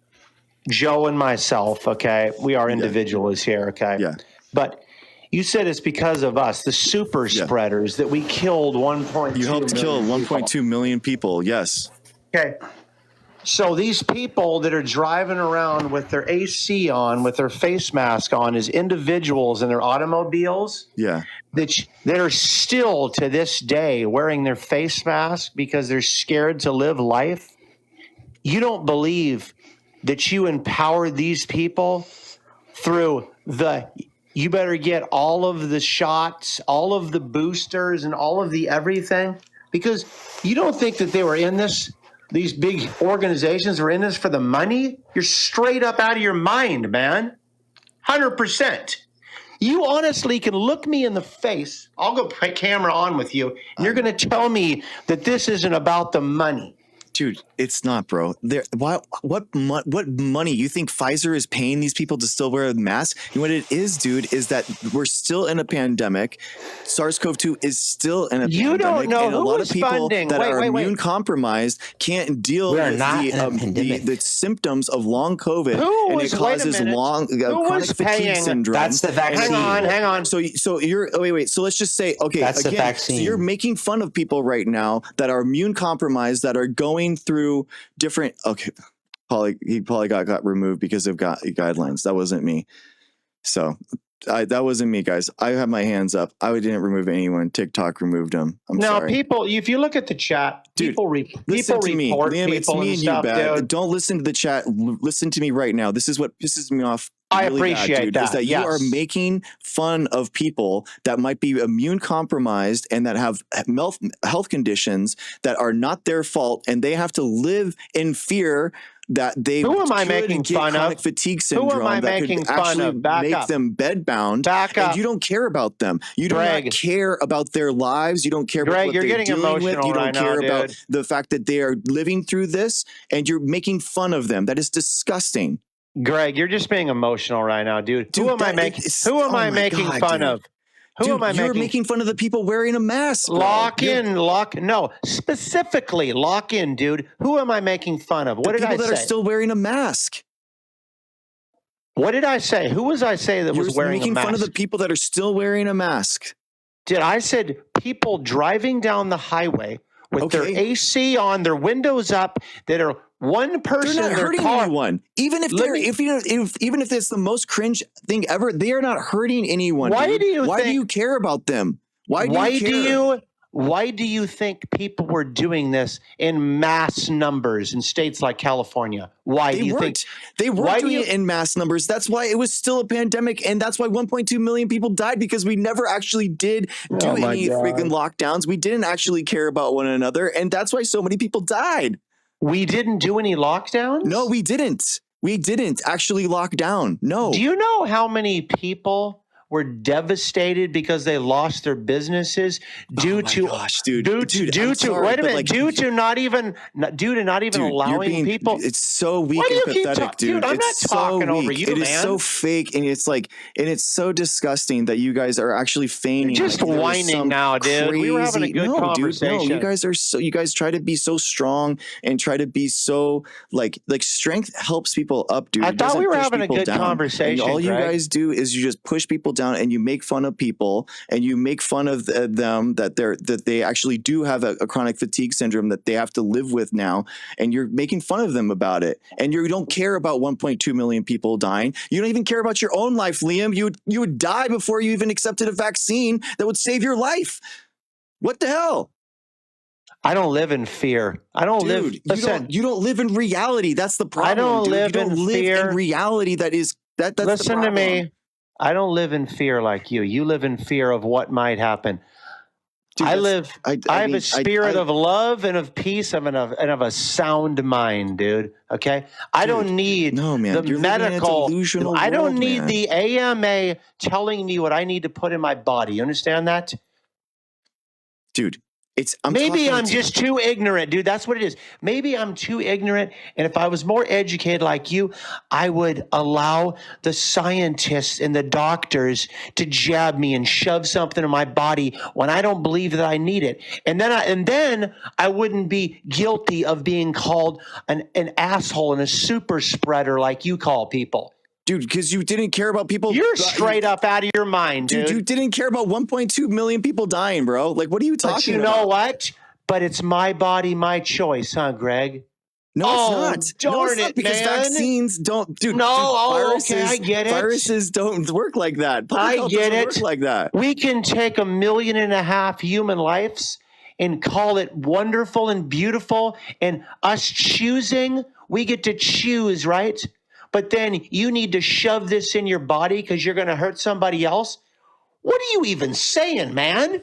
Speaker 2: Joe and myself, okay, we are individuals here, okay?
Speaker 1: Yeah.
Speaker 2: But you said it's because of us, the super spreaders, that we killed 1.2
Speaker 1: You helped kill 1.2 million people, yes.
Speaker 2: Okay. So these people that are driving around with their AC on, with their face mask on as individuals in their automobiles, that are still to this day wearing their face mask because they're scared to live life. You don't believe that you empowered these people through you better get all of the shots, all of the boosters, and all of the everything, because you don't think that they were in this. These big organizations are in this for the money. You're straight up out of your mind, man. 100%. You honestly can look me in the face. I'll go put camera on with you. And you're going to tell me that this isn't about the money.
Speaker 1: Dude, it's not, bro. What money? You think Pfizer is paying these people to still wear a mask? And what it is, dude, is that we're still in a pandemic. SARS-CoV-2 is still in a pandemic.
Speaker 2: You don't know
Speaker 1: and a lot of people
Speaker 2: funding.
Speaker 1: that are immune compromised can't deal with the symptoms of long COVID, and it causes chronic fatigue syndrome.
Speaker 4: That's the vaccine.
Speaker 2: Hang on.
Speaker 1: So you're wait. So let's just say, okay,
Speaker 4: that's the vaccine.
Speaker 1: So you're making fun of people right now that are immune compromised, that are going through different. Okay, he probably got removed because of guidelines. That wasn't me. So that wasn't me, guys. I have my hands up. I didn't remove anyone. TikTok removed him. I'm sorry.
Speaker 2: People, if you look at the chat,
Speaker 1: dude,
Speaker 2: listen to me. Liam,
Speaker 1: it's me and you, bad. Don't listen to the chat. Listen to me right now. This is what pisses me off.
Speaker 2: I appreciate
Speaker 1: dude,
Speaker 2: that.
Speaker 1: Is that you are making fun of people that might be immune compromised and that have health conditions that are not their fault, and they have to live in fear that they get chronic fatigue syndrome that could actually make them bedbound. And you don't care about them. You do not care about their lives. You don't care about what they're dealing with. You don't care about the fact that they are living through this, and you're making fun of them. That is disgusting.
Speaker 2: Greg, you're just being emotional right now, dude. Who am I making fun of? You're
Speaker 1: making fun of the people wearing a mask.
Speaker 2: No, specifically lock in, dude. Who am I making fun of? What did I say?
Speaker 1: People that are still wearing a mask.
Speaker 2: What did I say? Who was I say that was wearing a mask?
Speaker 1: You're making fun of the people that are still wearing a mask.
Speaker 2: Did I said people driving down the highway with their AC on, their windows up, that are one person
Speaker 1: they're not
Speaker 2: in their
Speaker 1: hurting
Speaker 2: car.
Speaker 1: anyone. Even if it's the most cringe thing ever, they are not hurting anyone.
Speaker 2: Why do
Speaker 1: you care about them? Why
Speaker 2: do you think people were doing this in mass numbers in states like California? Why do you think
Speaker 1: they were doing it in mass numbers? That's why it was still a pandemic, and that's why 1.2 million people died, because we never actually did do any freaking lockdowns. We didn't actually care about one another, and that's why so many people died.
Speaker 2: We didn't do any lockdowns?
Speaker 1: No, we didn't. We didn't actually lock down. No.
Speaker 2: Do you know how many people were devastated because they lost their businesses due to not even allowing people.
Speaker 1: It's so weak and pathetic, dude.
Speaker 2: I'm not talking over you, man.
Speaker 1: It is so fake, and it's so disgusting that you guys are actually feigning.
Speaker 2: You're just whining now, dude. We were having a good conversation.
Speaker 1: Dude, no, you guys try to be so strong and try to be so like strength helps people up, dude.
Speaker 2: I thought we were having a good conversation.
Speaker 1: And all you guys do is you just push people down, and you make fun of people, and you make fun of them that they actually do have a chronic fatigue syndrome that they have to live with now, and you're making fun of them about it, and you don't care about 1.2 million people dying. You don't even care about your own life, Liam. You would die before you even accepted a vaccine that would save your life. What the hell?
Speaker 2: I don't live in fear. Listen,
Speaker 1: you don't live in reality. That's the problem.
Speaker 2: I don't live in fear.
Speaker 1: In reality. That's
Speaker 2: listen
Speaker 1: the
Speaker 2: to me. I don't live in fear like you. You live in fear of what might happen. Dude, I have a spirit of love and of peace and of a sound mind, dude. Okay? I don't need the medical. I don't need the AMA telling me what I need to put in my body. You understand that?
Speaker 1: Dude.
Speaker 2: Maybe I'm just too ignorant, dude. That's what it is. Maybe I'm too ignorant. And if I was more educated like you, I would allow the scientists and the doctors to jab me and shove something in my body when I don't believe that I need it. And then I wouldn't be guilty of being called an asshole and a super spreader like you call people.
Speaker 1: Dude, because you didn't care about people.
Speaker 2: You're straight up out of your mind, dude.
Speaker 1: You didn't care about 1.2 million people dying, bro. Like, what are you talking about?
Speaker 2: But you know what? But it's my body, my choice, huh, Greg?
Speaker 1: No, it's not.
Speaker 2: Darn it,
Speaker 1: because
Speaker 2: man.
Speaker 1: Vaccines don't, dude.
Speaker 2: Okay, I get it.
Speaker 1: Viruses don't work like that.
Speaker 2: I get it.
Speaker 1: Work like that.
Speaker 2: We can take 1.5 million human lives and call it wonderful and beautiful, and us choosing, we get to choose, right? But then you need to shove this in your body because you're going to hurt somebody else? What are you even saying, man?